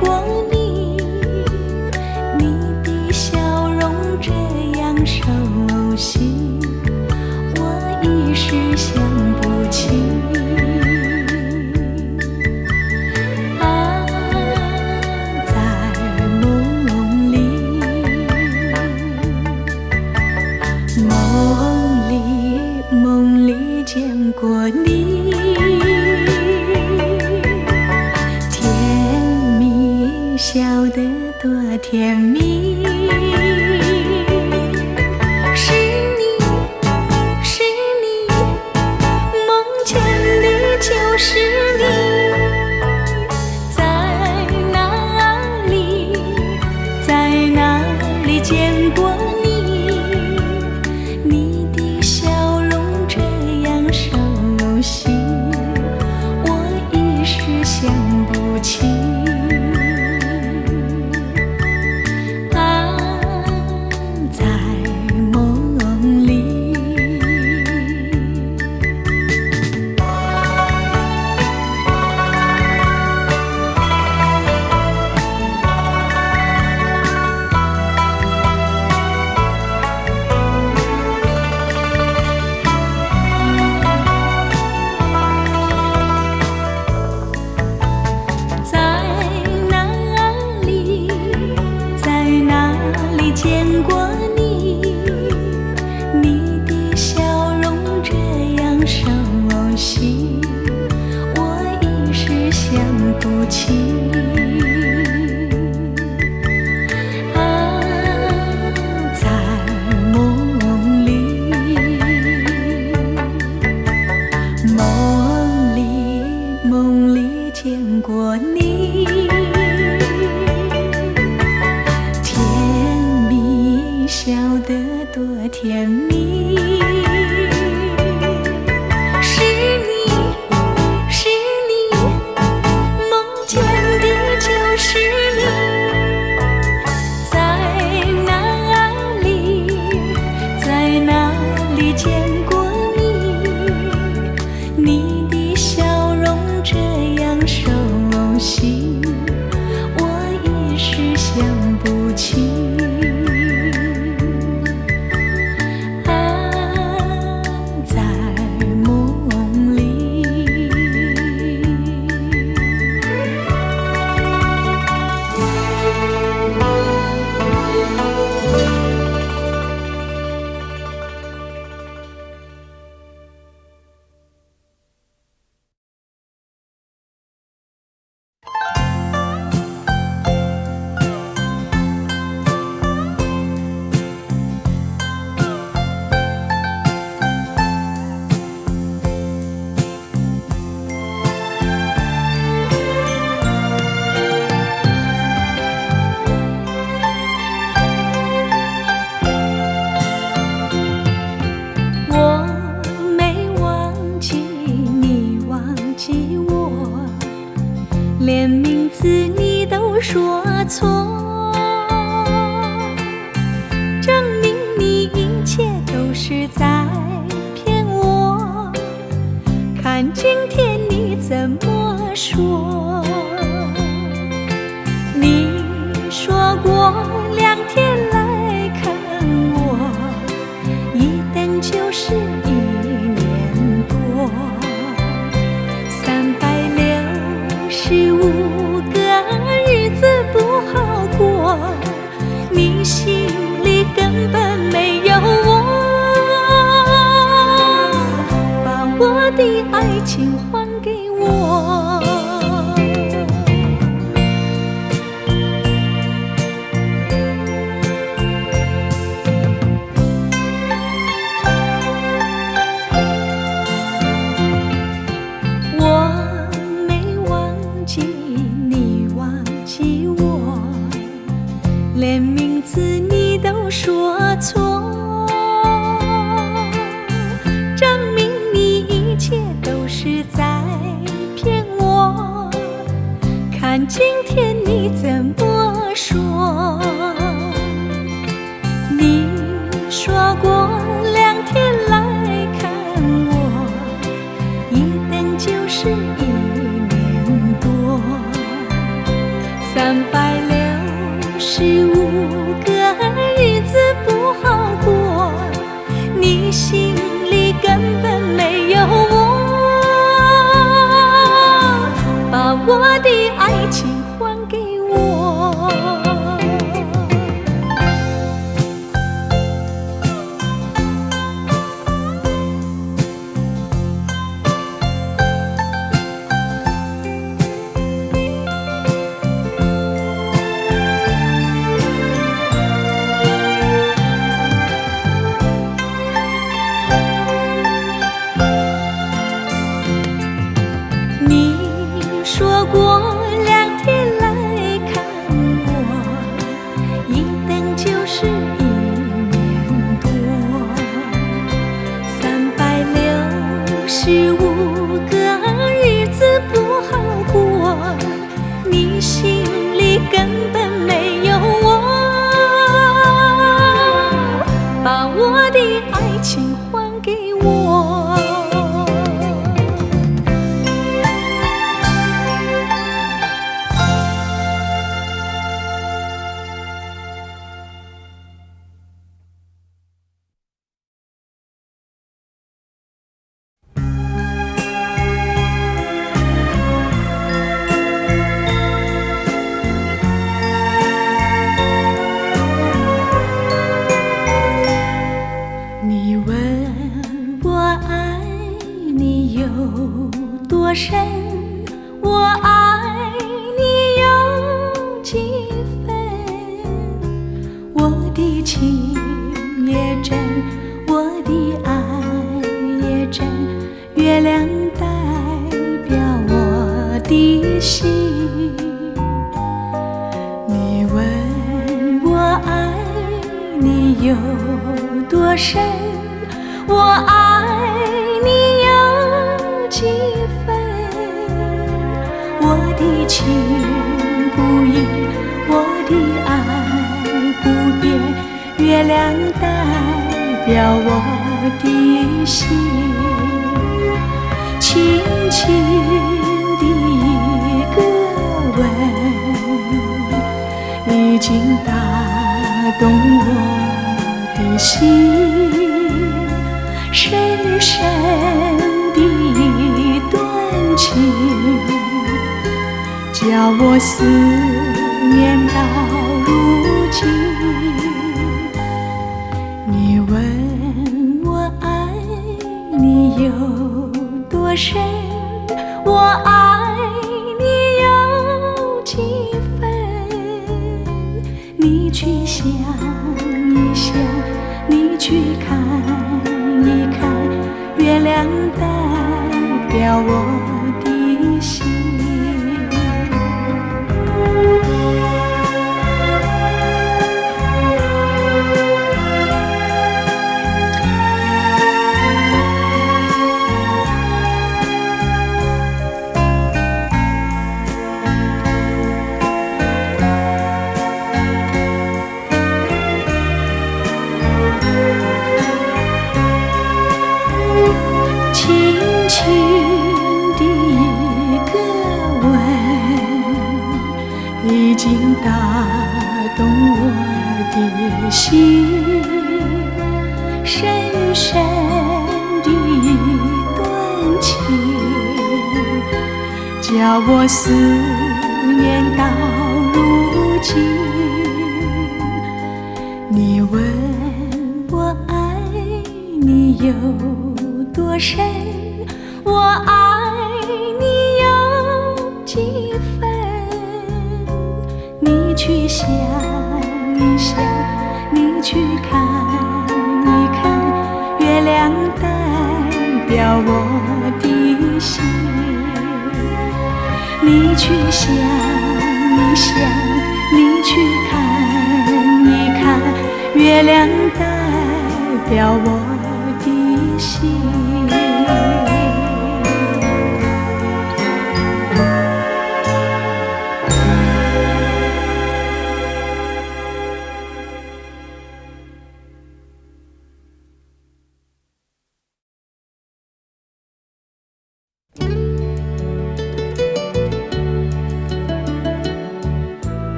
过你，你的笑容这样熟悉，我一时想不起。梦里见过你，甜蜜笑得多甜蜜，是你，是你，梦见的就是你，在哪里，在哪里见过你？想不起啊，在梦里。见过你，你的笑容这样熟悉，我一时想不起。啊，在梦里，梦里见过你。笑得多甜蜜，是你，是你，梦见的就是你，在哪里，在哪里见过你？你的笑容这样熟悉，我一时想不起。连名字你都说错，证明你一切都是在骗我。看今天你怎么说？你说过2天来看我，一等就是1年多。365个日子不好过，你心里根本没有我，把我的爱情还给我。连名字你都说错，证明你一切都是在骗我。看今天你怎么说？你说过2天来看我，一等就是1年多。65个日子不好过，你心里根本没有我，把我的爱情还给我。你说过2天来看我，一等就是1年多。365个日子不好过，你心里根本没有我，把我的爱情还给我。你问我爱你有多深，我爱你有几分？我的情也真，我的爱也真，月亮代表我的心。你问我爱你有多深，我爱你有几分？我的情不移，我的爱不变，月亮代表我的心。轻轻的一个吻，已经打动我的心，深深的一段情，叫我思念到如今。你问我爱你有多深，我爱你有几分？你去想一想，你去看一看，月亮代表我的心。轻轻的一个吻，已经打动我的心，深深的一段情，叫我思念到如今。你问我爱你有多深，我爱你有几分？你去想一想，你去看一看，月亮代表我的心。你去想一想，你去看一看，月亮代表我的心。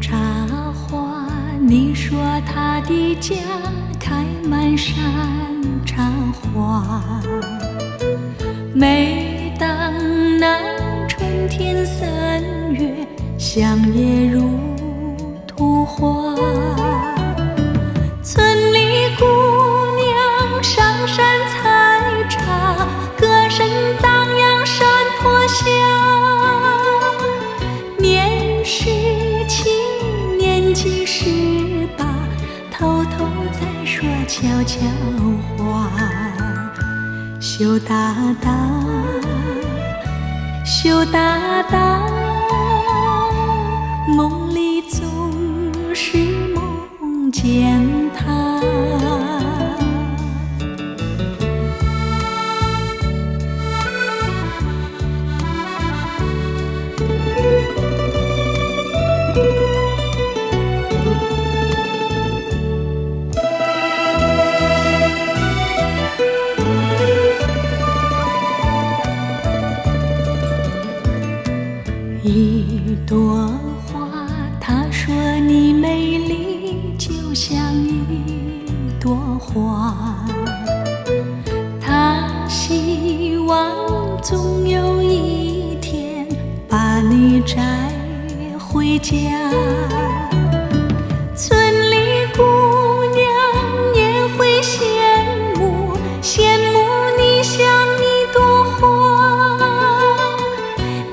茶花，你说他的家开满山茶花。每当那春天3月，乡野如图画，村里姑娘上山采茶，歌声荡漾山坡下。年17，年纪18，偷偷在说悄悄话。羞答答，羞答答，梦里总是梦见他。一朵花，他说你美丽就像一朵花，他希望总有一天把你摘回家。村里姑娘也会羡慕，羡慕你像一朵花。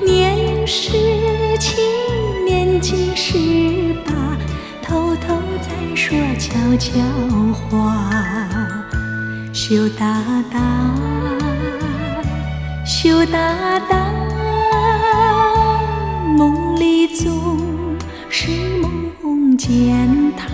年17，年纪18，偷偷在说悄悄话。羞答答，羞答答，梦里总是梦见他。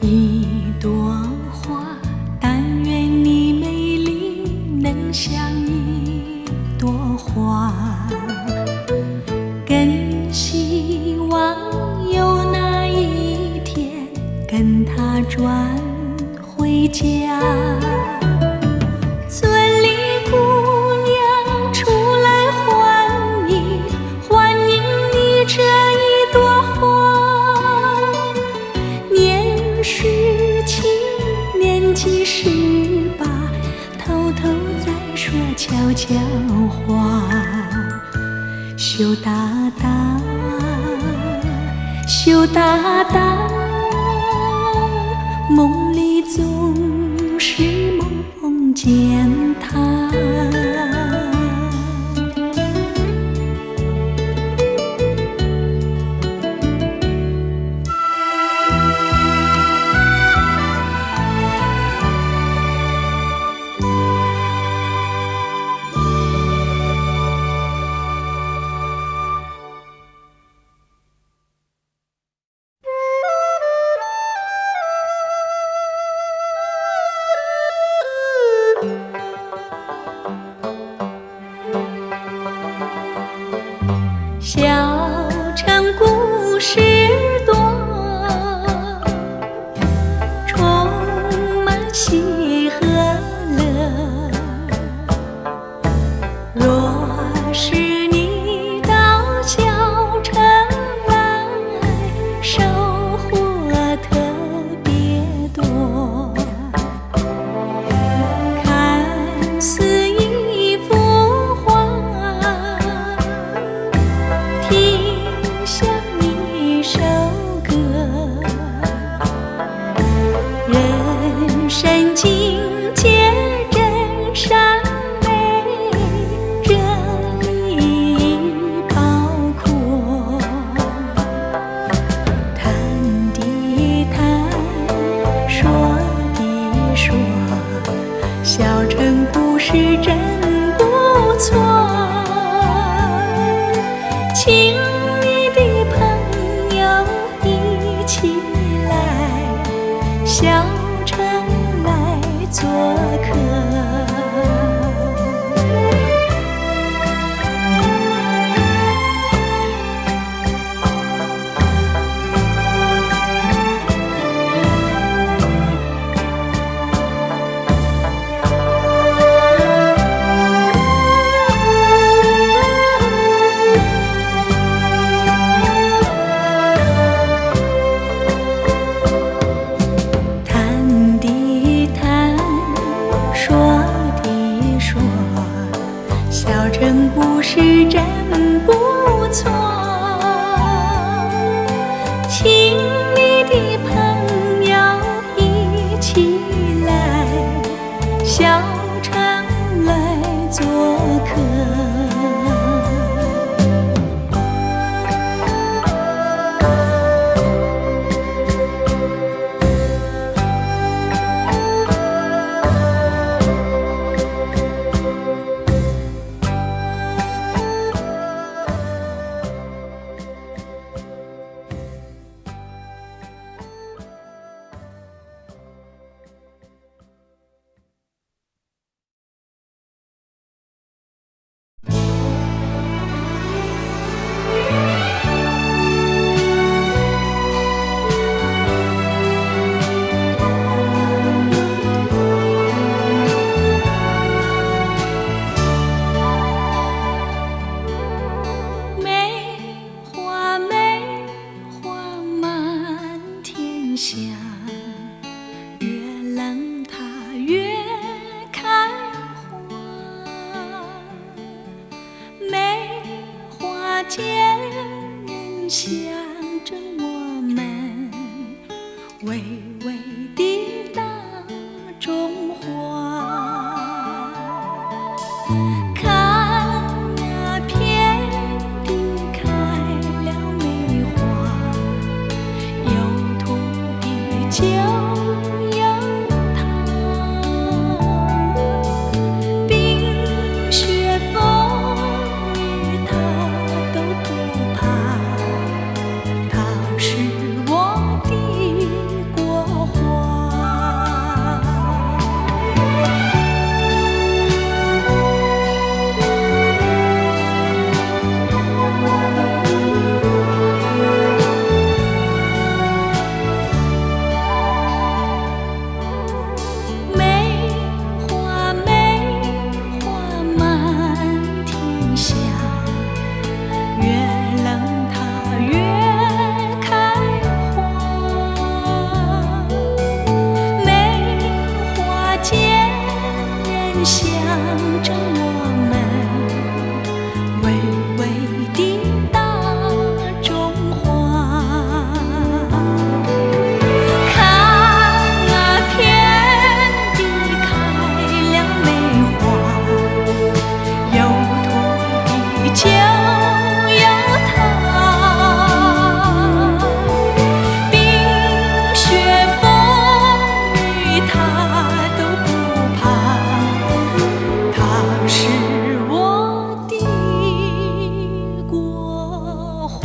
一朵花，但愿你美丽能像一朵花，更希望有那一天跟他转回家。村里姑娘出来欢迎，欢迎你这一朵花。年17，年纪18，偷偷在说悄悄话。羞答答，羞答答，梦里总是梦见他。小城故事多，充满喜和乐。若是你到小城来，收获特别多。看似一幅画，听像一首歌，人生境界真善美，这里包括。谈的谈，说的说，小城故事真不错。亲密的朋友一起来，小城来是真不错。请你的朋友一起来，小城来做客。见人象征我们巍巍的大中华。看那遍地开了梅花，有土地就有糖，冰雪风雨它都不怕，它是我的国花。梅花满天下，越冷它越开花。梅花见人象征我们巍巍的大中华。看那遍地开了梅花，有土地就有糖，冰雪风雨它都不怕，它是我的国花。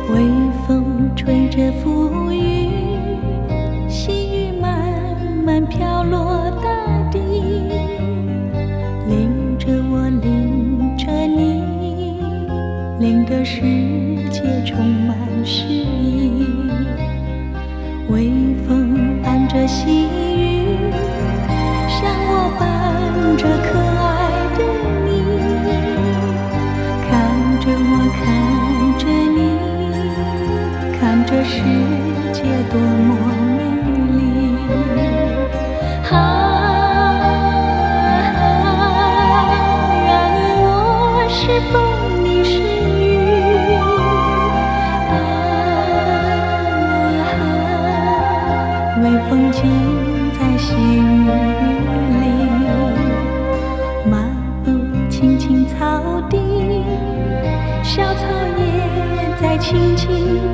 微风吹着馥郁，细雨慢慢飘落大地，淋着我，淋着你，淋得世界充满诗意。微风伴着细雨，像我伴着可爱的你，看着我，看着你，看这世界多么美丽。让我是风，你是雨，微风尽在细雨里，漫步青青草地，小草也在轻轻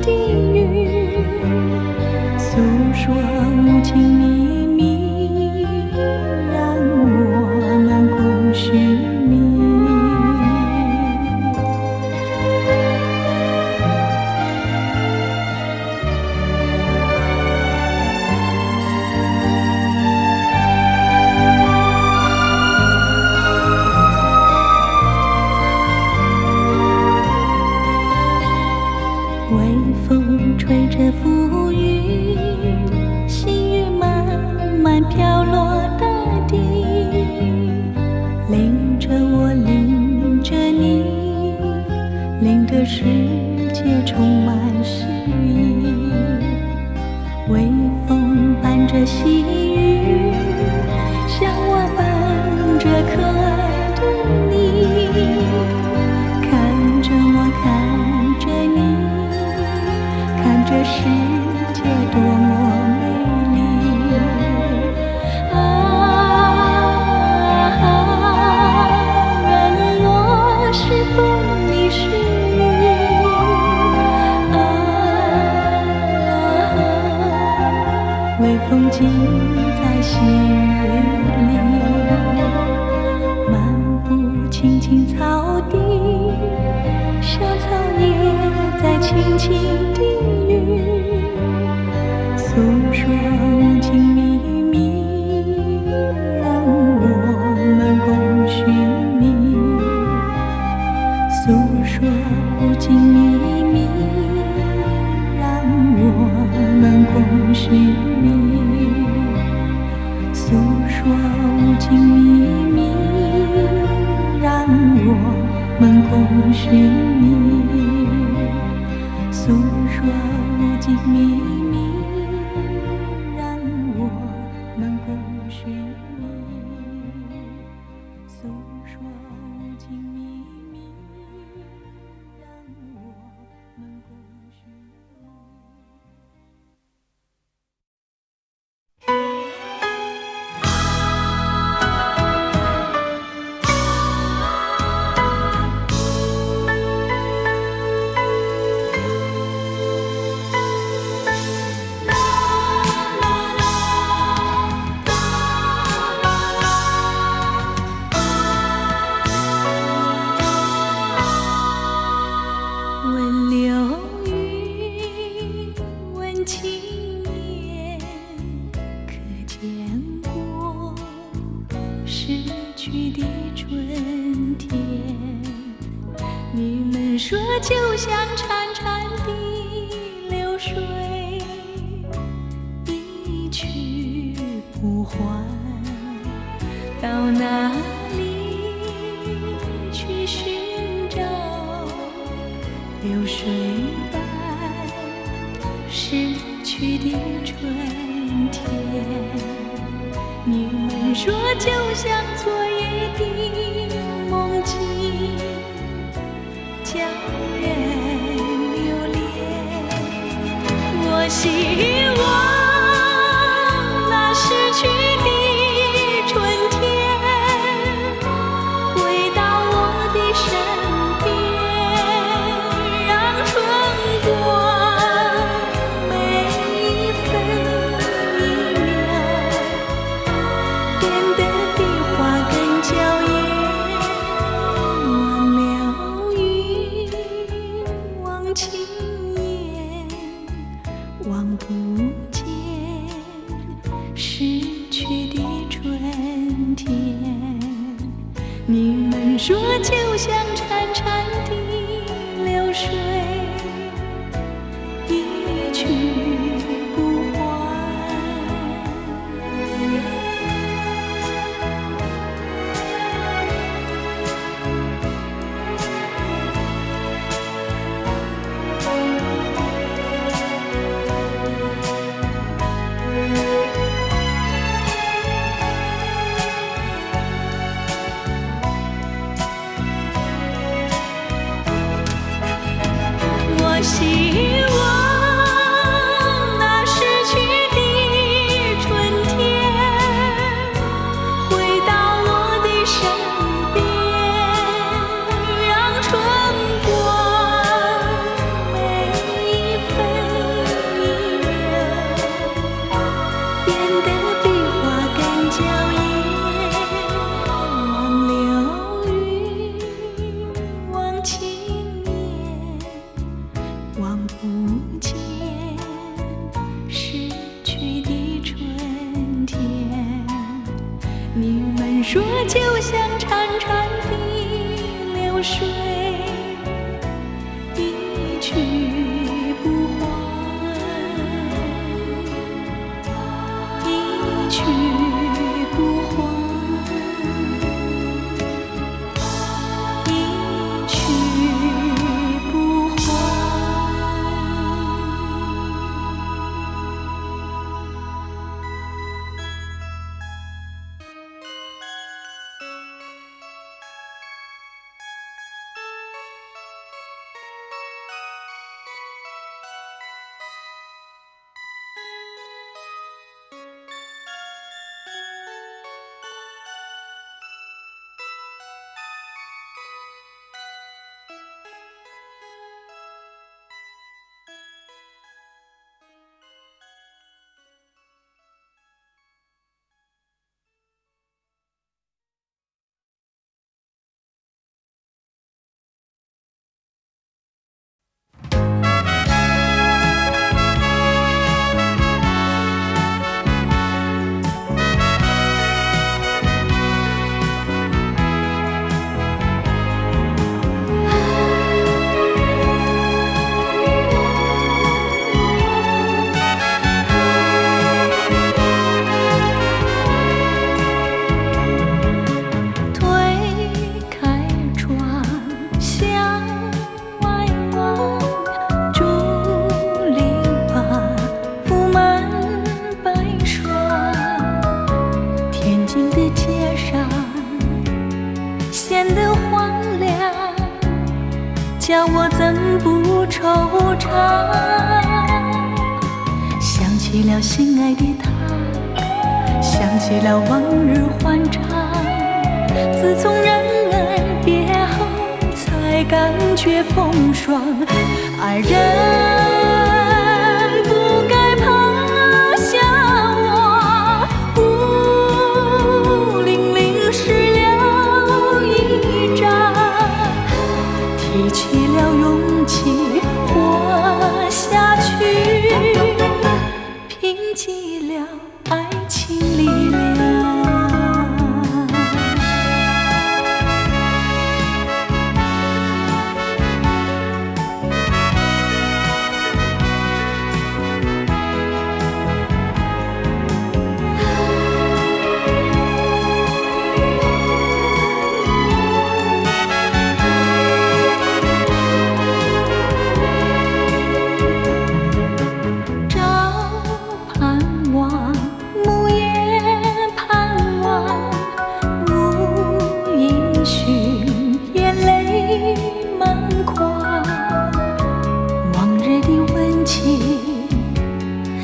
地语，诉说无尽秘密，让我们共寻觅。共寻觅，诉说无尽秘密，让我们共寻觅，诉说无尽秘密，让我们共寻觅。问流云，问青烟，可见过逝去的春天？你们说就像潺潺的流水，一去不还，到哪里去寻找流水般逝去的春天？你们说就像昨夜的梦境，叫人留恋。我希望那逝去的春天回到我的身边，让春光每一分一秒变得比花更娇艳。忘了云，忘青烟，望不见逝去的春天。你们说就像潺潺的流水，一去不还。我希望那逝去的春天回到我的身边，让春光每一分一秒变得比花更娇艳。忘流云，忘青烟，望不见逝去的春天。你们说就像潺潺的流水，一去不还，一去不还，一去不还。叫我怎不惆怅？想起了心爱的他，想起了往日欢畅。自从人儿别后，才感觉风霜。爱人不该抛下我，孤零零湿了衣裳，提起了勇气活下去，拼尽了爱情力量。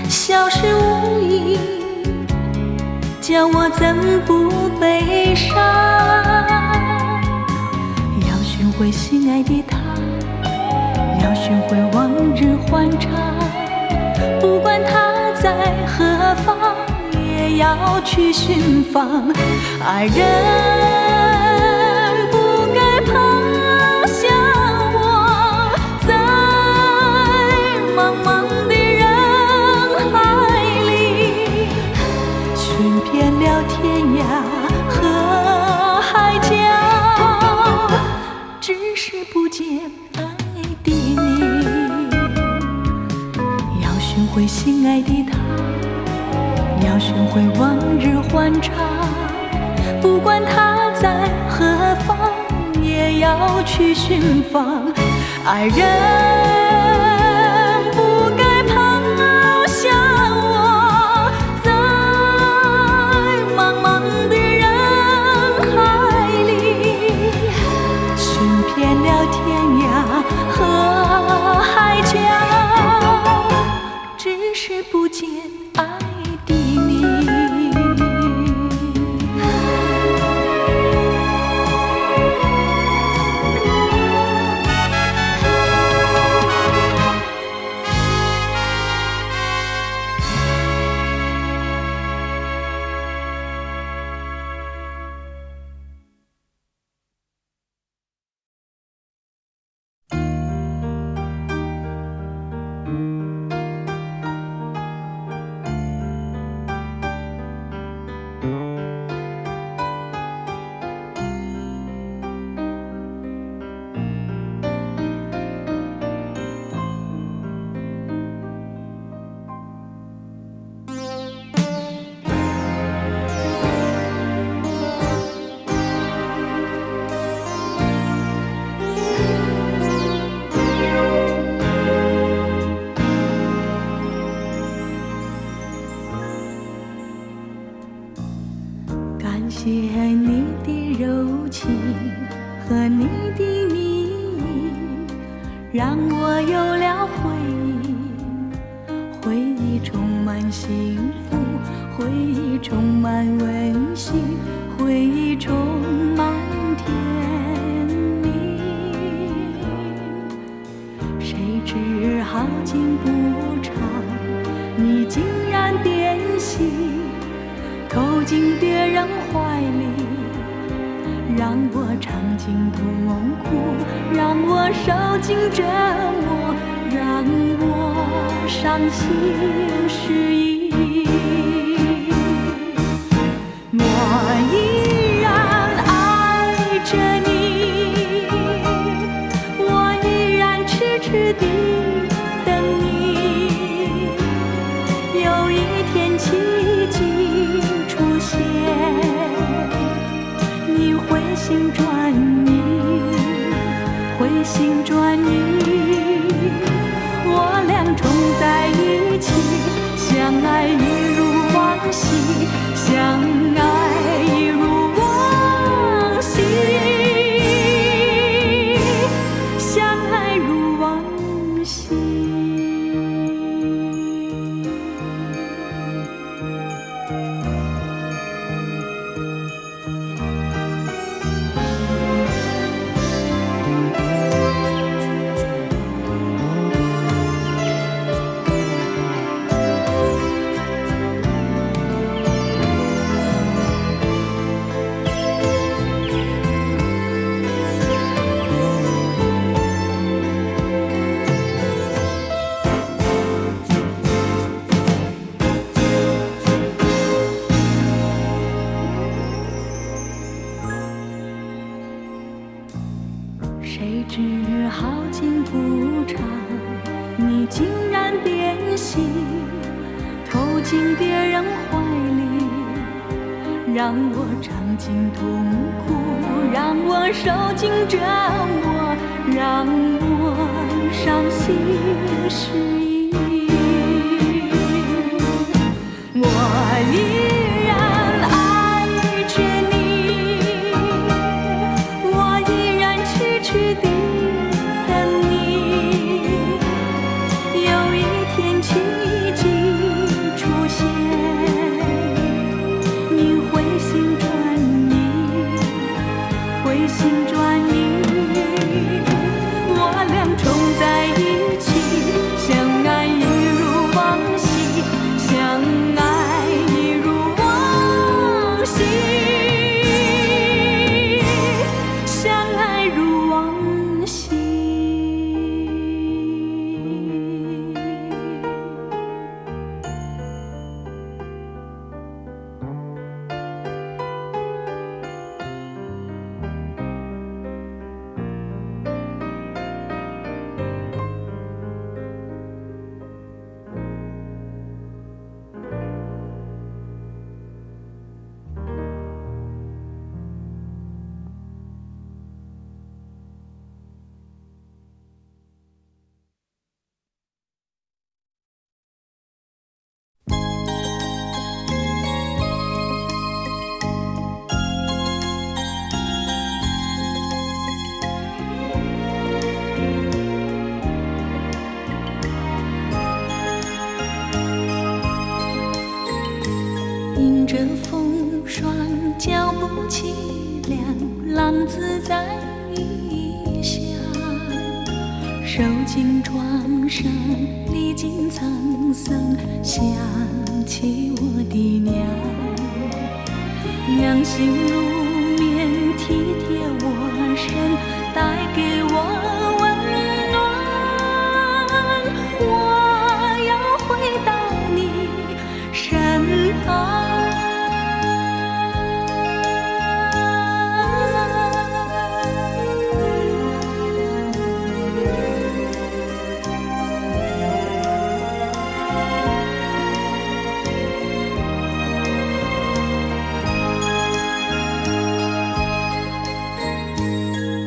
消失无影，叫我怎不悲伤？要寻回心爱的他，要寻回往日欢畅。不管他在何方，也要去寻访。爱人不该抛下我，在茫茫的遍了天涯和海角，只是不见爱的你。要寻回心爱的他，要寻回往日欢畅。不管他在何方，也要去寻访。爱人不该抛下我，天涯和海角，只是不见爱的你。感谢你的柔情和你的蜜意，让我有了回忆，回忆充满幸福，回忆充满温馨，回忆充满甜蜜。谁知好景不长，你竟然变心，投进别人怀里，让我尝尽痛苦，让我受尽折磨，让我伤心失意。我依然爱着你，我依然痴痴地等你，有一天奇迹出现，你回心转意，回心转意，我俩重在一起，相爱一如往昔，相爱一如往昔，相爱知好景不长，你竟然变心，投进别人怀里，让我尝尽痛苦，让我受尽折磨，让我伤心失意。我依然爱着你，我依然痴痴地等你。有一天奇迹出现，你回心转意，回心转意，我俩重在一起，相爱一如往昔，相爱一如往昔，相爱如往昔。迎着风霜，脚步凄凉，浪子在异乡，受尽创伤，历经沧桑，想起我的娘，娘心如棉，体贴我身，带给我温暖，我要回到你身旁。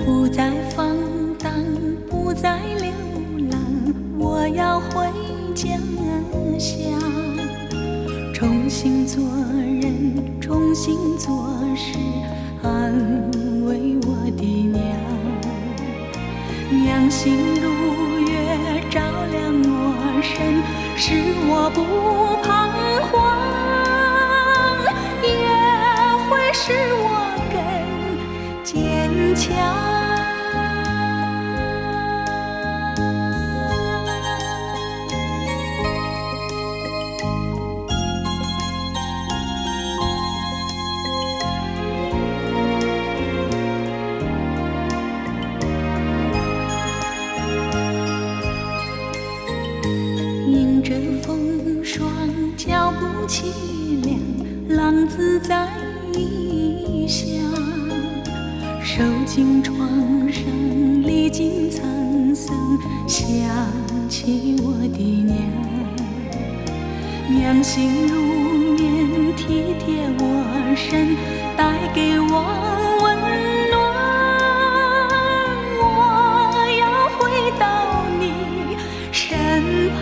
不再放荡，不再流浪，我要回家乡，重新做人，重新做事，安慰我的娘。娘心如月，照亮我身，使我不彷徨，也会使我更坚强。迎着风霜，脚步凄凉，浪子在异乡，受尽创伤，历经沧桑，想起我的娘。娘心如棉，体贴我身，带给我温暖，我要回到你身旁。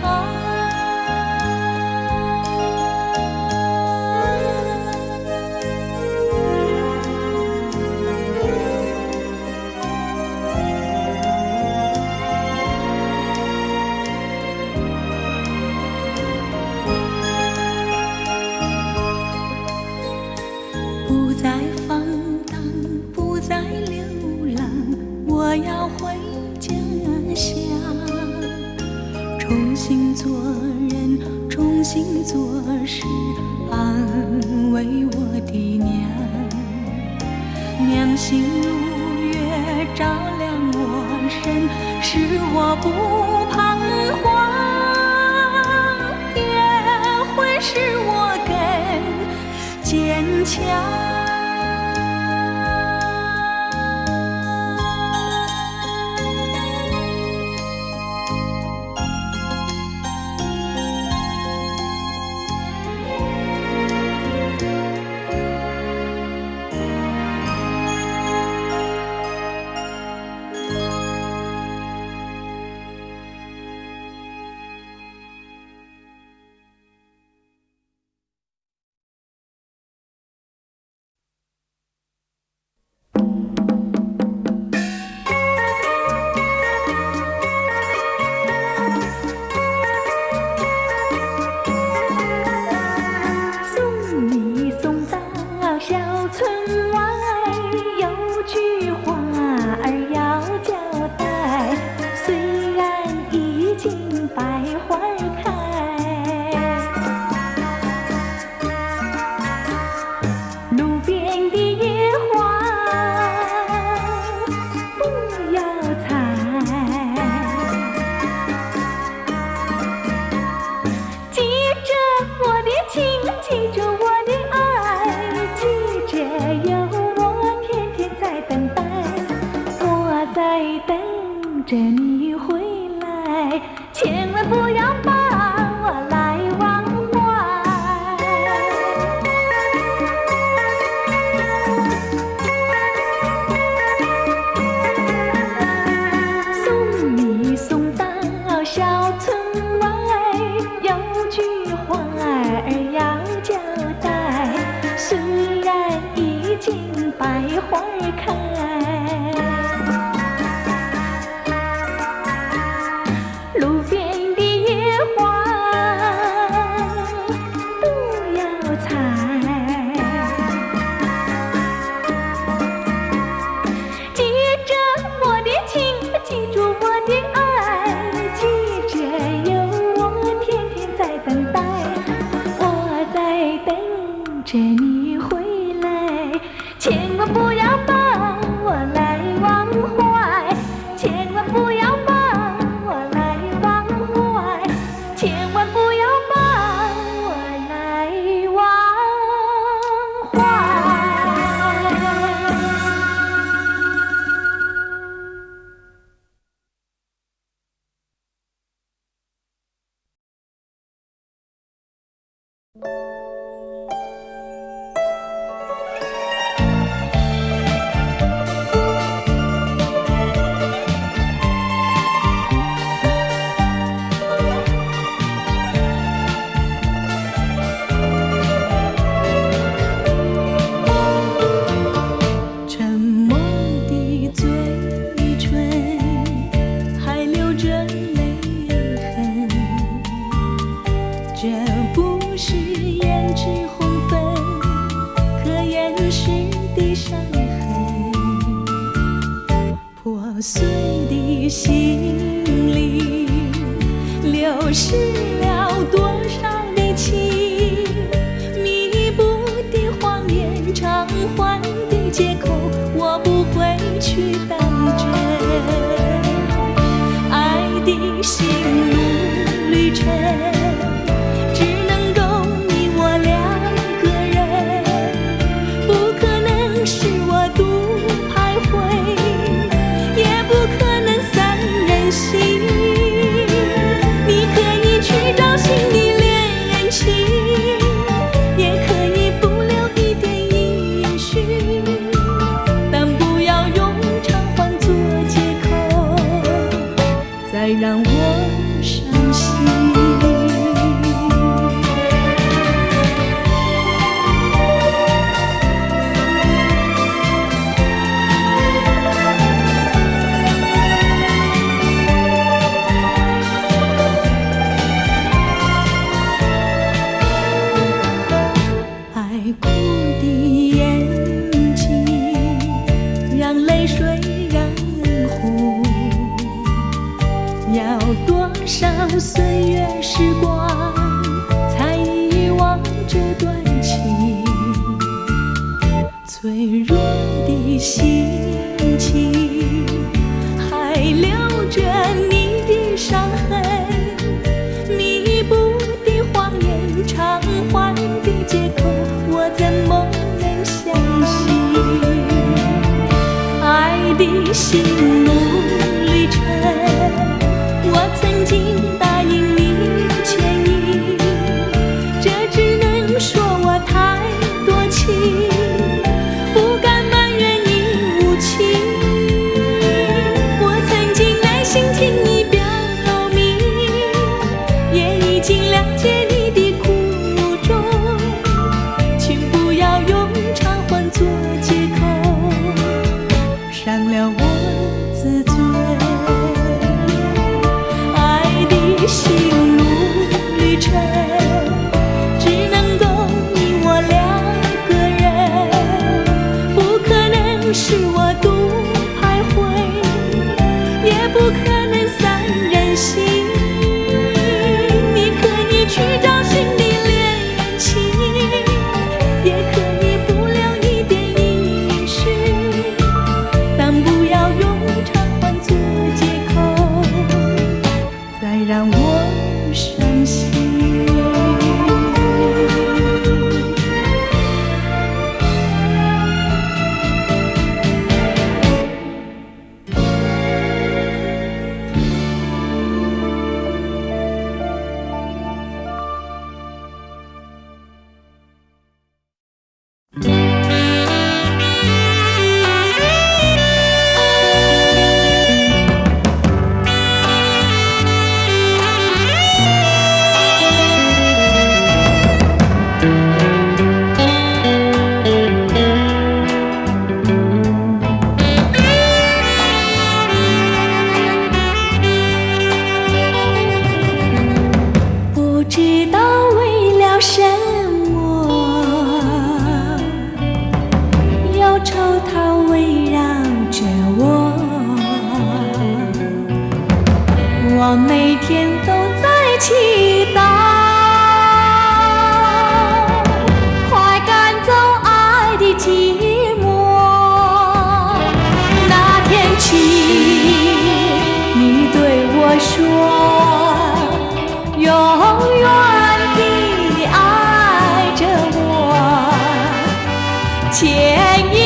不再放荡，不再流浪，我要回家乡，重新做人，重新做事，安慰我的娘。娘心如月，照亮我身，使我不彷徨，也会使我更坚强。百花开。路边的野花不要采，记着我的情，记住我的爱，记着有我天天在等待，我在等着你回来，千万不要把我来忘怀，千万不要把我来忘怀，千万不要把我来忘怀。沉默的嘴唇还留着泪痕，这不是胭脂红粉可掩饰的伤痕，破碎的心里流失了多少的情，弥补的谎言，偿还的借口，我不会去当真。爱的心路旅程，只能够你我两个人，不可能是我独徘徊，也不可能三人行。你可以去找新的恋情，也可以不留一点音讯，但不要用偿还做借口，再让我伤心。爱哭的眼睛，让泪水染红，要多少岁月时光才遗忘这段情，脆弱的心情还留着你的伤痕，弥补的谎言，偿还的借口，我怎么能相信？爱的心路旅程，我曾经答应你牵引，这只能说我太多情，不敢埋怨你无情。我曾经耐心听你表明，也已经了解你的苦衷，请不要用偿还做借口，伤了我自尊。爱的心路旅程，只能够你我两个人，不可能是我独徘徊，也不可能三人行。你可以去找新的恋情，也可以不留一点音讯，但不要用偿还做借口，再让我伤心。愁它围绕着我，我每天都在祈祷，快赶走爱的寂寞。那天起，你对我说，永远地爱着我，千言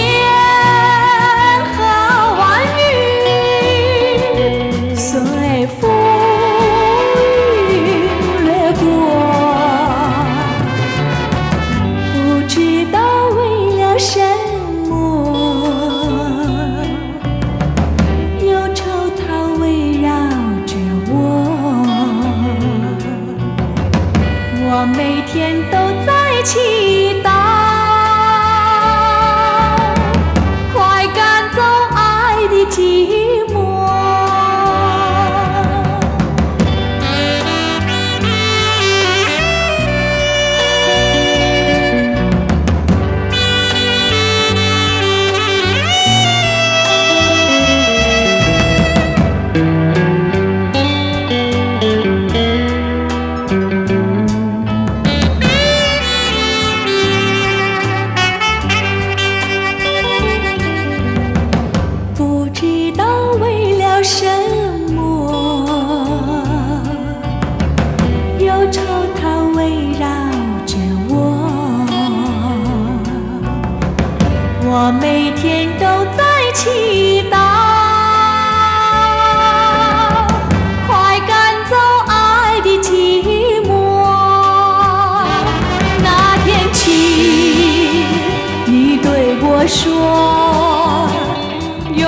和万语随风云掠过，不知道为了什么，忧愁它围绕着我，我每天都在祈祷，快赶走爱的寂寞。不知道为了什么，忧愁它围绕着我，我每天都在祈祷，快赶走爱的寂寞。那天起，你对我说，永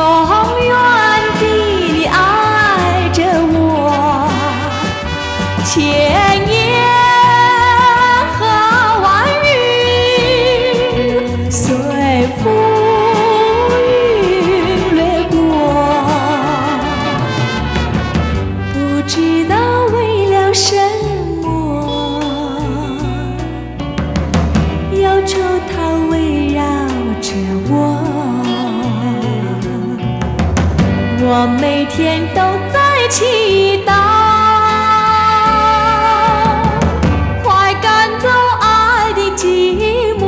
远地爱着我，千言和万语随风云掠过，不知道为了什么，忧愁它围绕着我，我每天都在祈祷，快赶走爱的寂寞。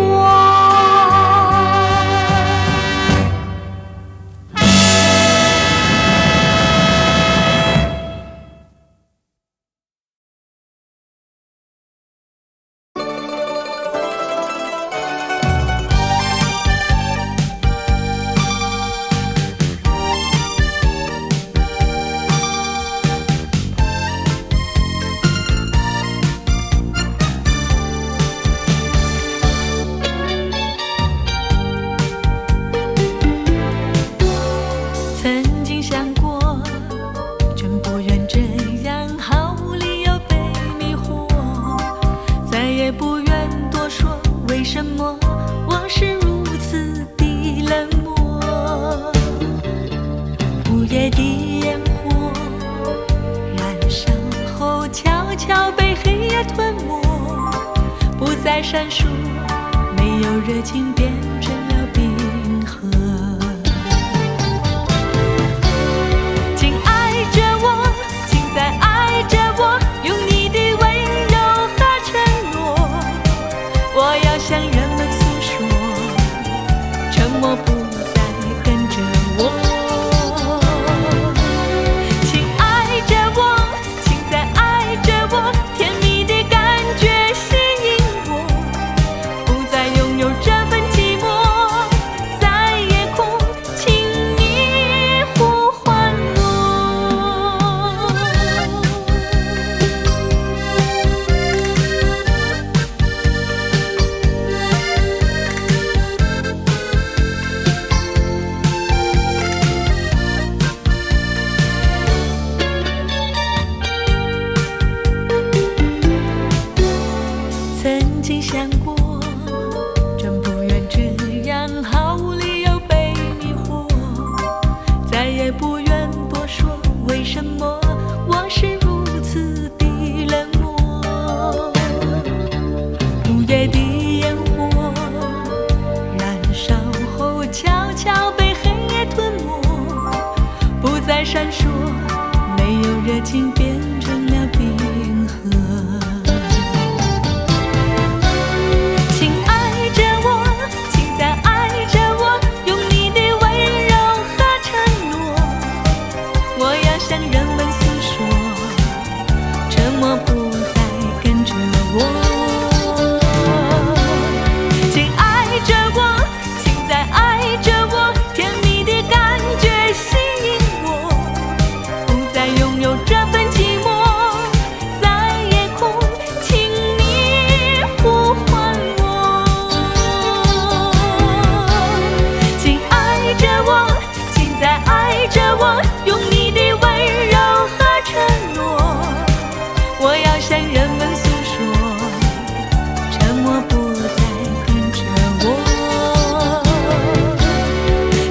曾经想过，真不愿这样毫无理由被迷惑，再也不愿多说为什么我是如此的冷漠。午夜的烟火燃烧后悄悄被黑夜吞没，不再闪烁，没有热情变成了冰河。请爱着我，请再爱着我，用你的温柔和承诺，我要向人们诉说，沉默不再跟着我。请爱着我，请再爱着我，甜蜜的感觉吸引我，不再拥有这份闪烁，没有热情变成了冰河。请爱着我，请再爱着我，用你的温柔和承诺。我要向人们诉说，沉默不再跟着我。请爱着我，请再爱着我，甜蜜的感觉吸引我，不再拥有这份寂寞，在夜空，请你呼唤我。请爱着我，请再爱着我，用你的温柔和承诺。我要向人们诉说，沉默不再跟着我。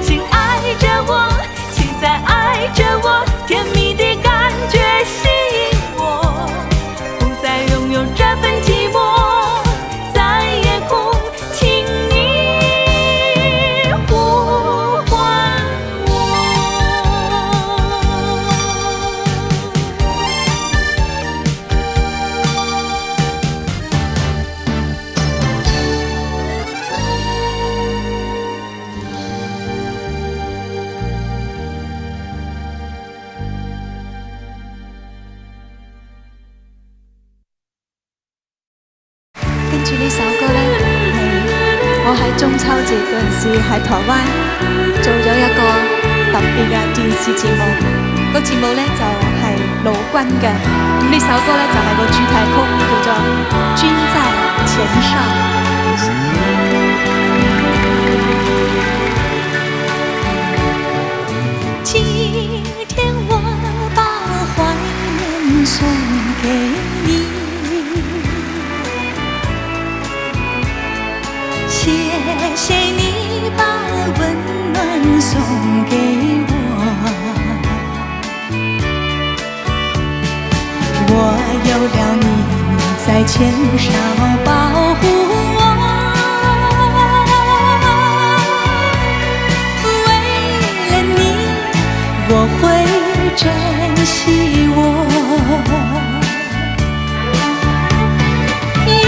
请爱着我，请再爱着我，甜蜜的感觉吸引我，不再拥有这份寂寞，在夜空，请你呼唤我。跟住呢首歌呢，係我喺中秋節嗰陣時喺台灣做咗一個特別嘅電視節目，個節目呢就係盧軍嘅，咁呢首歌呢就係個主題曲，叫做《君在前上》。今天我把怀念送给你，谢谢你把温暖送给我。我有了你在前哨保护我，为了你我会珍惜我。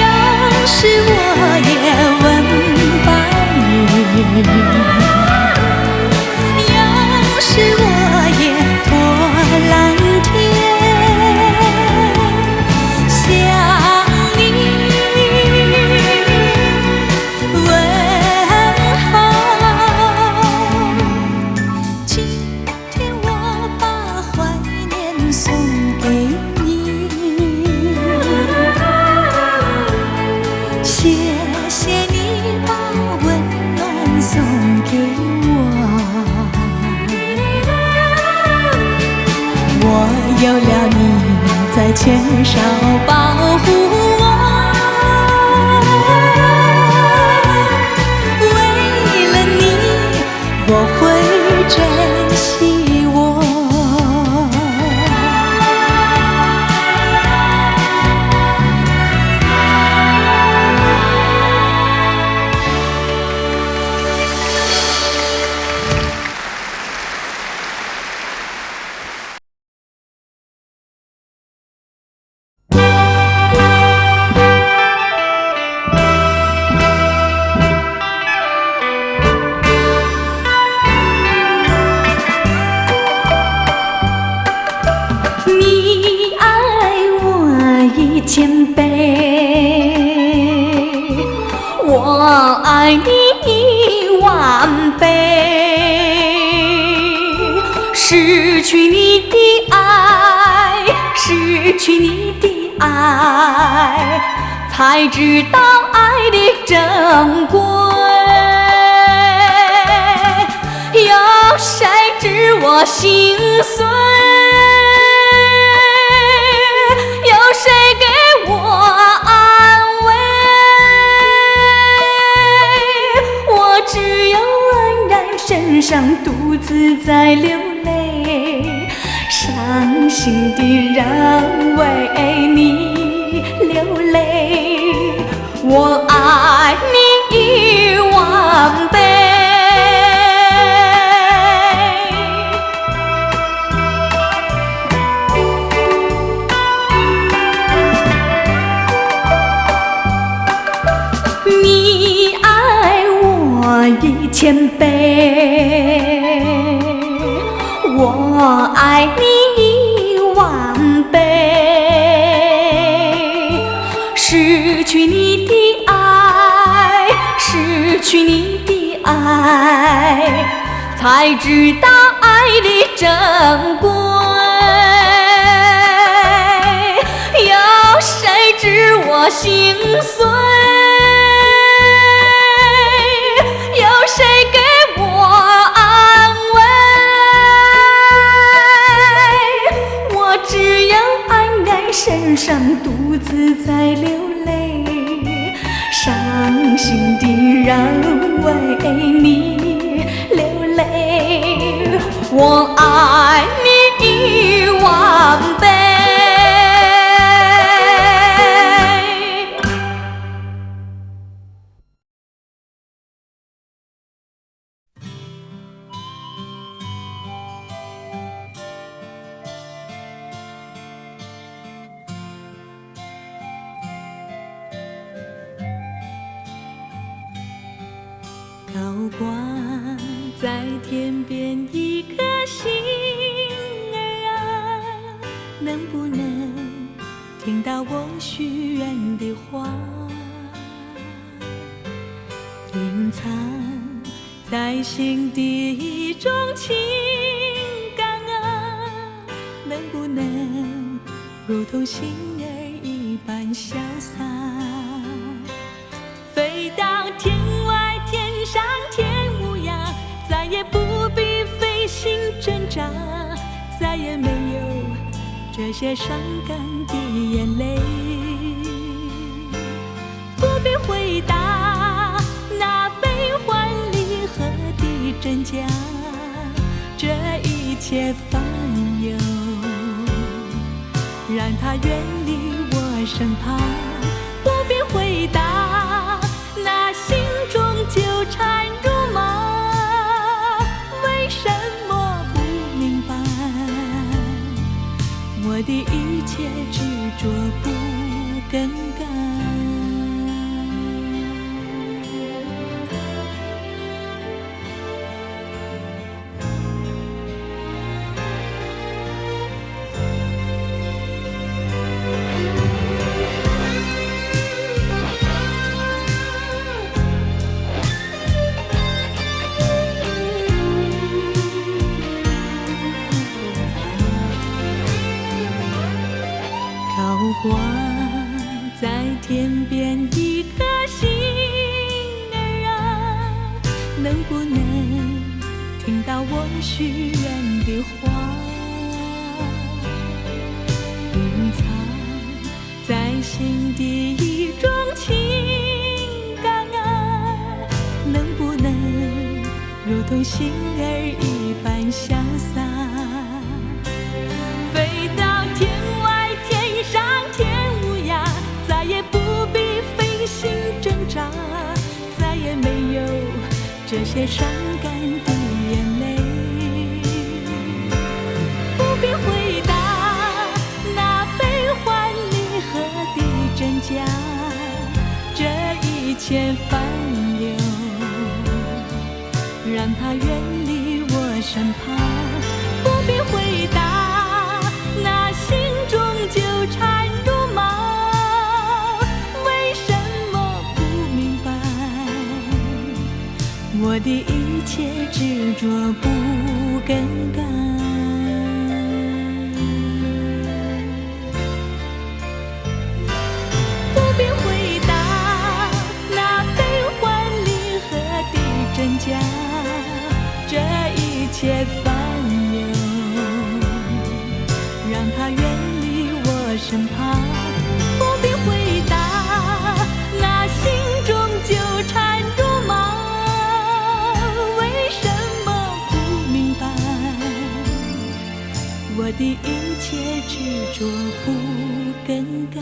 要是我也问白云，要是我也托蓝天，向你问候。今天我把怀念送给你，谢谢你把温暖送给我。我有了你在前哨保护我，为了你我会珍惜我。你爱我1000倍，我爱你10000倍。失去你的爱，失去你的爱，才知道爱的珍贵。有谁知我心碎？有谁给我安慰？我只有黯然神伤，独自在流泪，伤心的人为你流泪。我爱你10000倍。千倍，我爱你10000倍。失去你的爱，失去你的爱，才知道爱的珍贵。有谁知我心碎？有谁给我安慰？我只有黯然神伤，独自在流泪，伤心的人为你流泪。我爱你10000倍。高挂在天边一颗星儿啊，能不能听到我许愿的话？隐藏在心底一种情感啊，能不能如同星儿一般潇洒，飞到天外天上天无涯，再也不必费心挣扎，再也没有这些伤感的眼泪。不必回答那悲欢离合的真假，这一切烦忧让它远离我身旁。不必回答那心中纠缠如麻，为什么不明白？我的一切执着不更改。挂在天边一颗星儿啊，能不能听到我许愿的话？隐藏在心底一种情感啊，能不能如同星儿一般潇洒，飞到天外天上天无涯，再也不必费心挣扎，再也没有这些伤感的眼泪。不必回答那悲欢离合的真假，这一切烦忧让它远离我身旁。不必回答那心中纠缠如麻，为什么不明白？我的一切执着不更改。不必回答那悲欢离合的真假，这一切烦忧让它远离我身旁。不必回答那心中纠缠如麻，为什么不明白？我的一切执着不更改。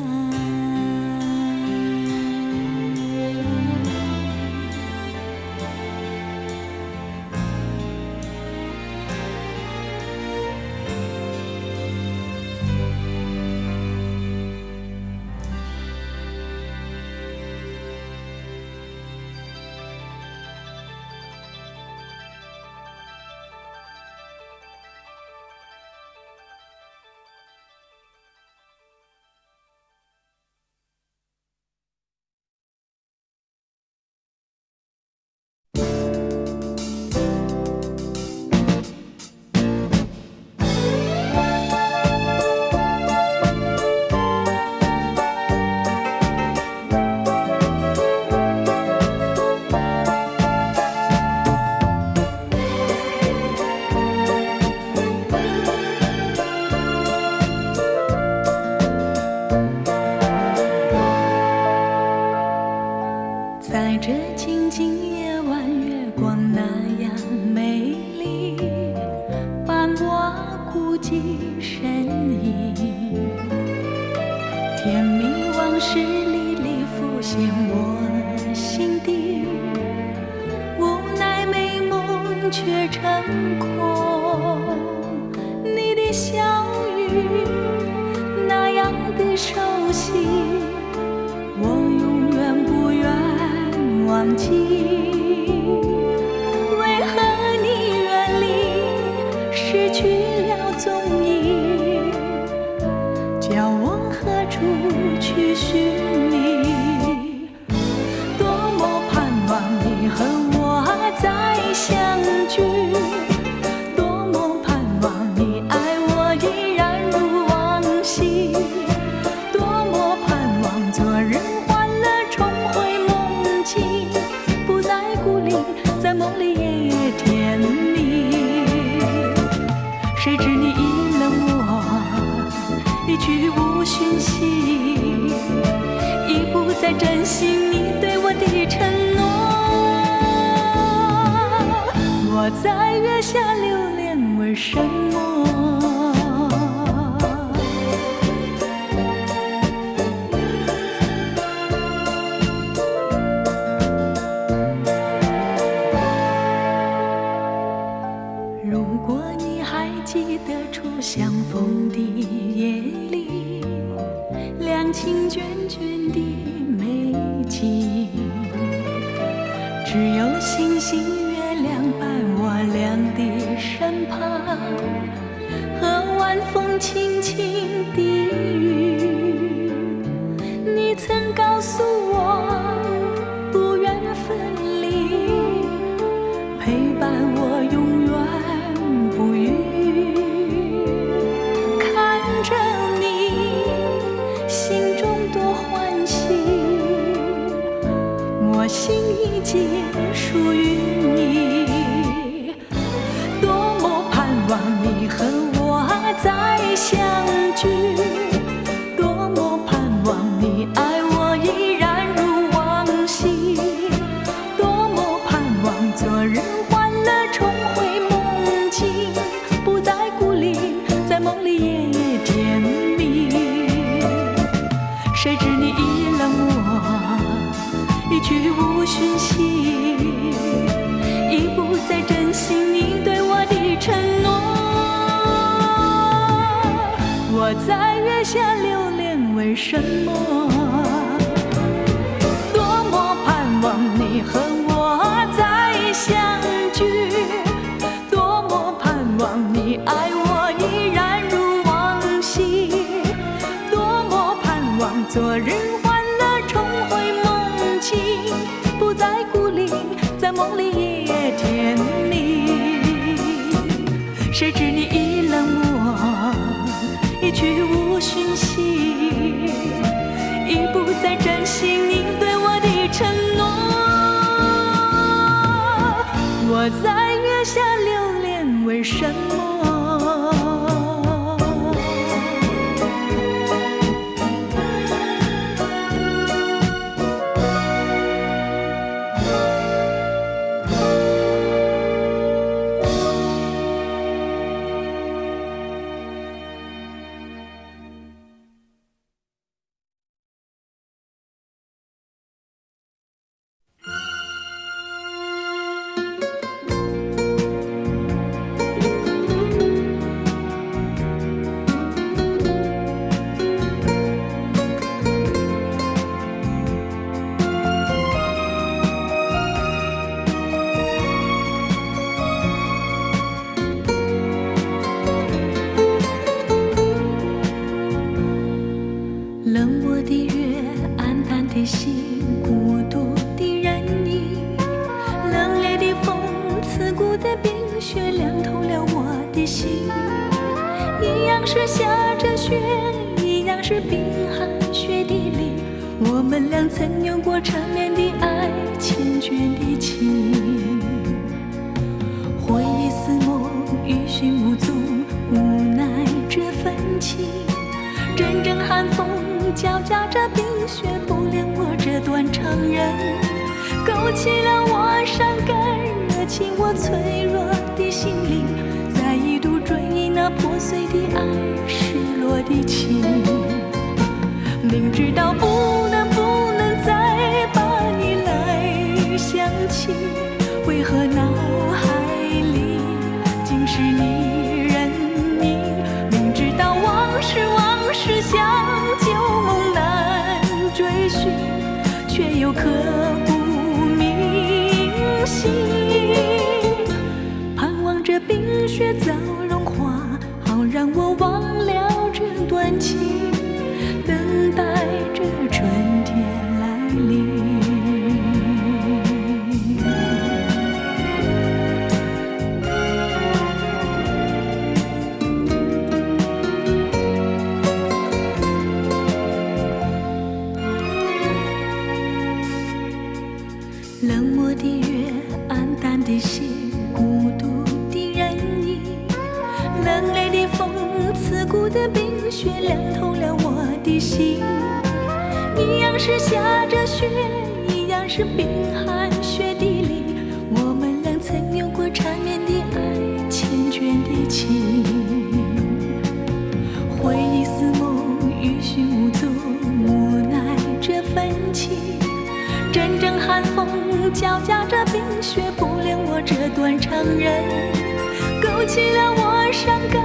却成空。你的笑语那样的熟悉，我永远不愿忘记。为何你远离，失去了踪影，叫我何处去寻你？多么盼望你和我再相聚，多么盼望你爱我依然如往昔，多么盼望昨日欢乐重回梦境，不再孤零，在梦里夜夜甜蜜。谁知你已冷我，一去无讯息，已不再珍惜你对我的承诺。我在月下流连，为什么？如果你还记得初相逢的夜里，两情眷眷的美景，只有星星月亮伴我俩的身旁，和晚风轻轻的雨。你曾告诉我不愿分离，陪伴我永远不渝。看着你，心中多欢喜，我心已经属于你。多么盼望你和我再相聚，多么盼望你爱我依然如往昔，多么盼望昨日欢乐重回梦境，不再孤零，在梦里夜夜甜蜜。谁知你已冷我，一去无讯息，已不再珍惜你对我的承诺。我在月下流连，为什么？多么盼望你和我再相聚，多么盼望你爱我依然如往昔，多么盼望昨日欢乐重回梦境，不再孤零，在梦里夜夜甜蜜。谁知你已冷我，一去无讯息，已不再珍惜你对我的承诺。我在月下流连，为什么？冷漠的月，暗淡的心，孤独的人影，冷冽的风，刺骨的冰雪，凉透了我的心。一样是下着雪，一样是冰寒雪地里，我们俩曾有过缠绵的爱，缱绻的情。回忆似梦，余寻无踪，无奈这份情。阵阵寒风交加着冰雪，不怜我这断肠人，勾起了我伤感热情，我脆弱的心灵再一度追忆那破碎的爱，失落的情。明知道不能再把你来想起，为何脑海心，盼望着冰雪早融化，好让我忘了这段情，等待着春天来临。冷漠的月，暗淡的心，孤独的人影，冷冽的风，刺骨的冰雪，凉透了我的心。一样是下着雪，一样是冰寒雪地里，我们俩曾有过缠绵的爱，缱绻的情。回忆似梦，欲寻无踪，无奈这份情。阵阵寒风交加着冰雪，不谅我这段长人，勾起了我伤感，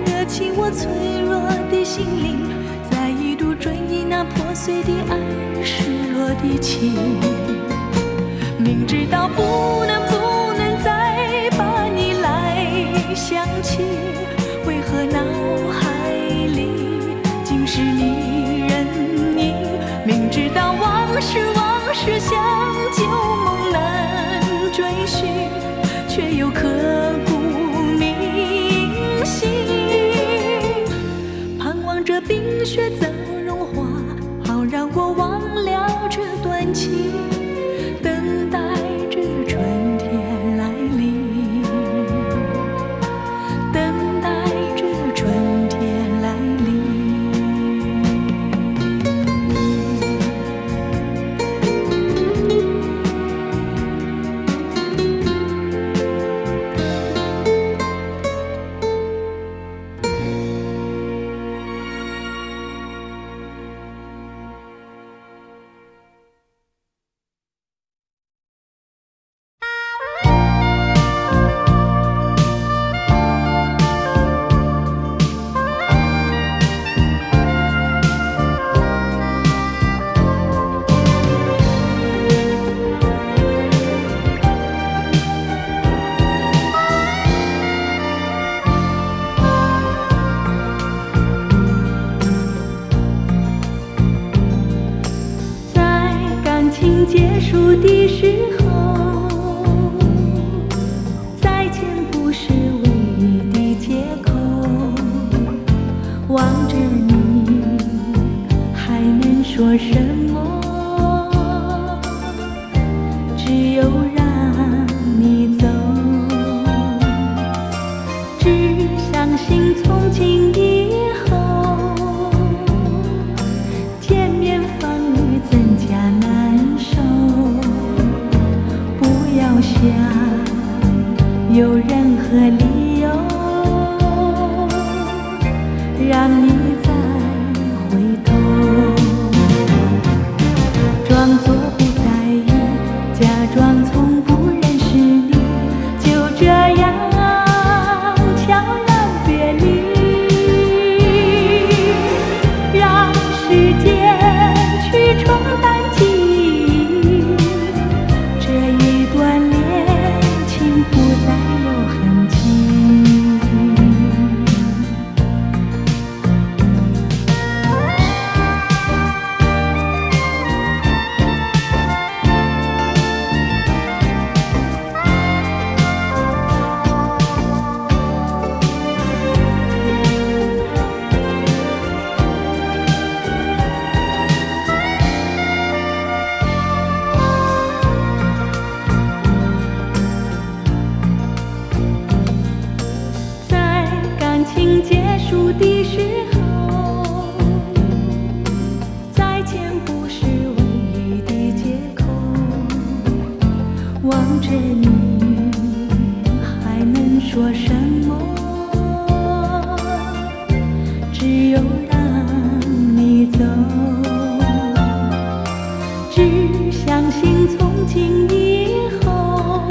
惹起我脆弱的心灵，再一度追忆那破碎的爱，失落的情。明知道不能再把你来想起，为何脑海里尽是你人影？明知道往事像旧梦难追寻，却又刻骨铭心。盼望着冰雪早融化，好让我忘了这段情，等待着春天来临，等待着春天来临。结束的时候，再见不是唯一的借口。望着你，还能说什么？只有让你走。只相信从今以后，见面反而增加难受。不要想有任何理由让你再回头，装作不在意，假装从不认识你，就这样悄然别离，让时间去冲淡记忆，这一段恋情不再有痕迹。结束的时候，再见不是唯一的借口。望着你，还能说什么？只有让你走。只相信从今以后，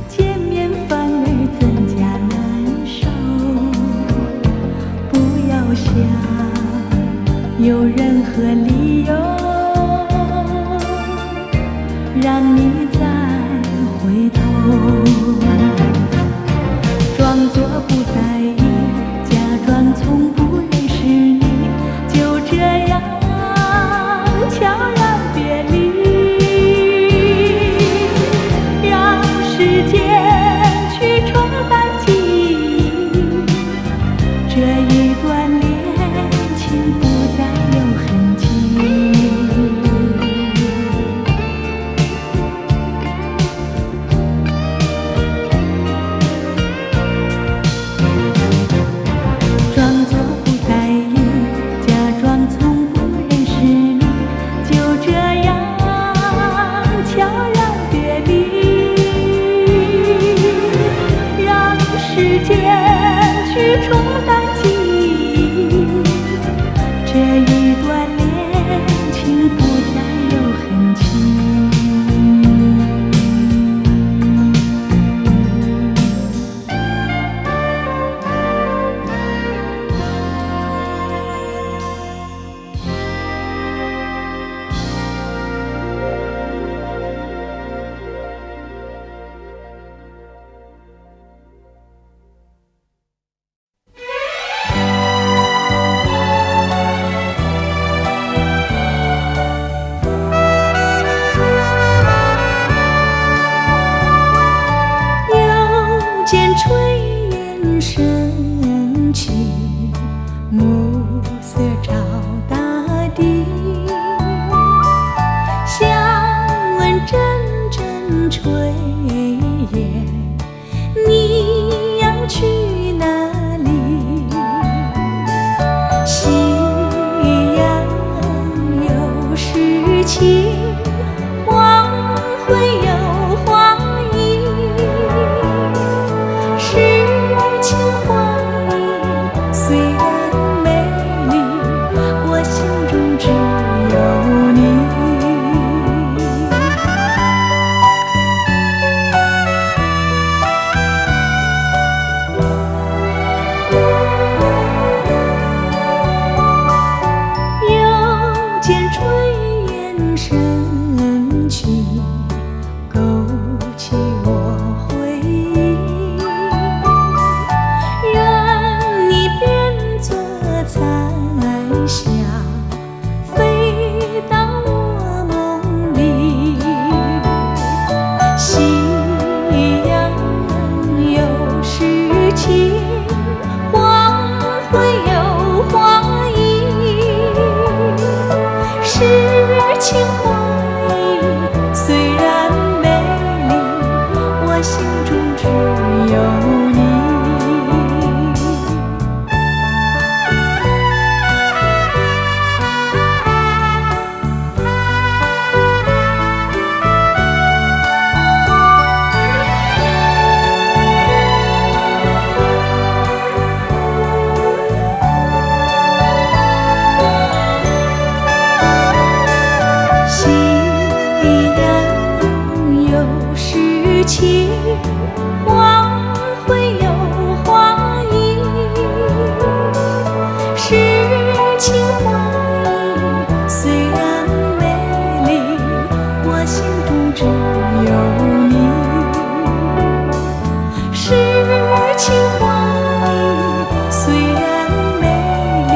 见面反而增加难受。不要想有任何理由让你再眼升起，暮色照大地。想问阵阵炊烟，你要去哪里？夕阳有诗情，黄昏有花意。诗情画意虽然美丽，我心中只有你。又见炊烟升起，勾起我回忆。任你变作彩霞，飞到我梦里。夕阳有诗情，黄昏有花意。诗情画意虽然美丽，我心中只有你。夕阳有诗情，黄昏有花意。诗情画意虽然美丽，我心中只有你。诗情画意虽然美丽，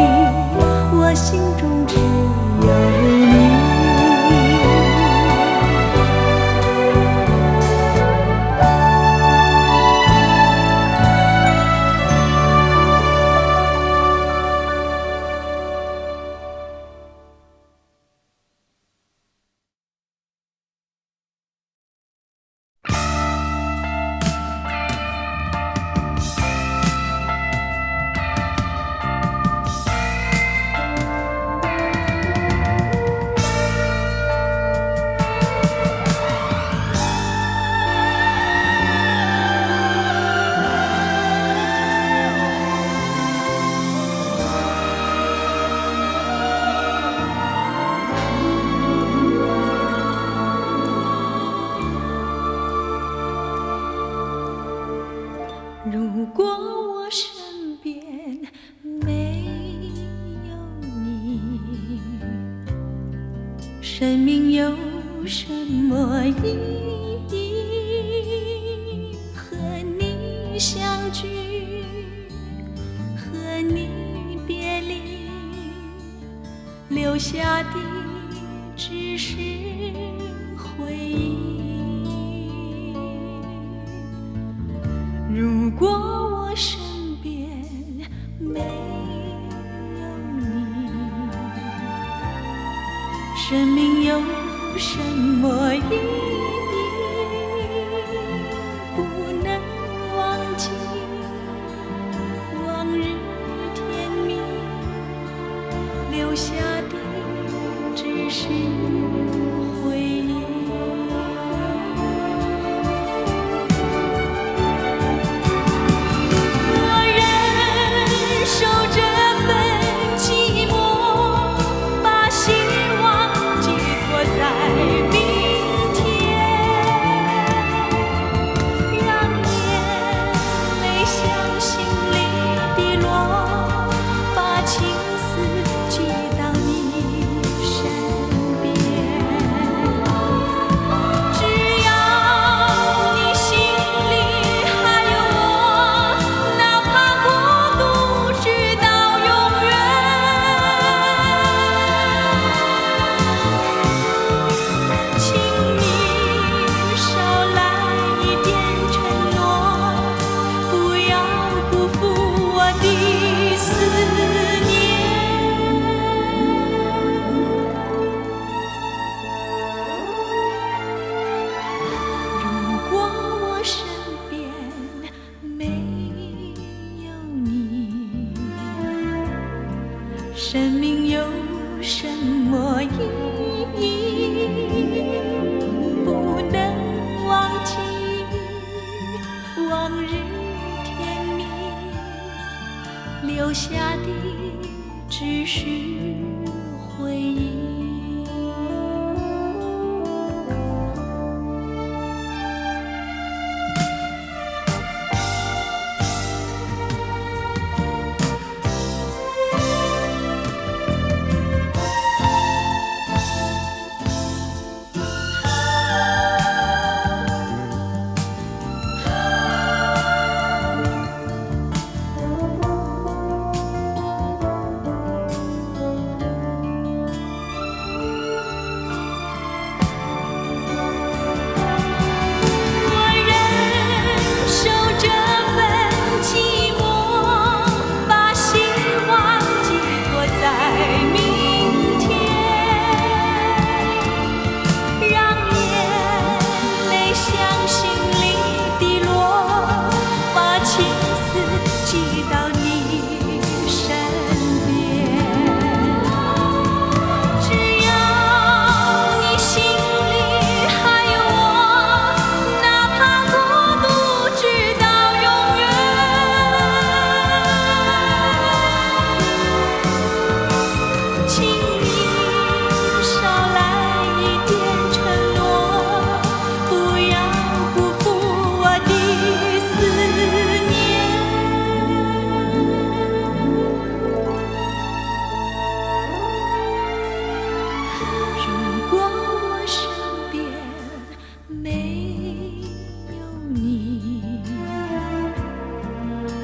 我心中只有你。如果我身边没有你，生命有什么意义？和你相聚，和你别离，留下的只是回忆。如果我身边没有你，生命有什么意义？不能忘记往日甜蜜，留下的只是回忆。生命有什么意义？不能忘记往日甜蜜，留下的只是回忆。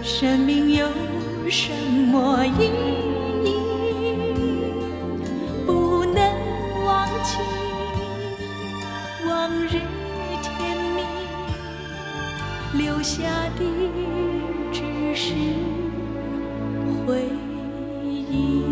生命有什么意义？不能忘记往日甜蜜，留下的只是回忆。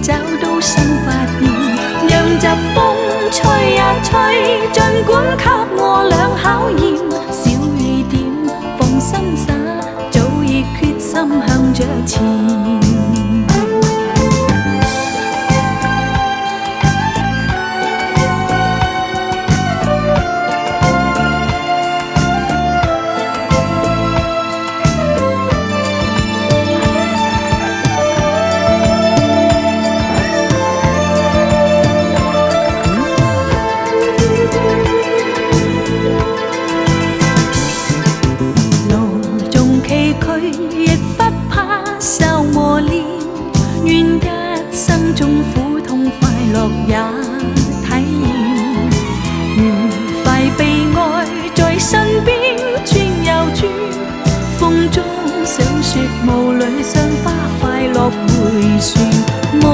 找到新發現，讓疾風吹呀吹，儘管給我倆考驗，小雨點放心灑，早已決心向着前。也體驗，愉快悲哀在身邊轉又轉，風中想說霧裏賞花快樂迴旋，無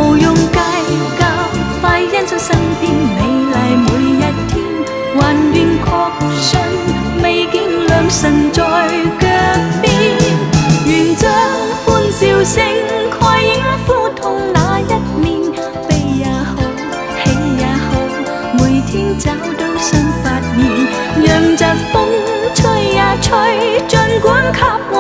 給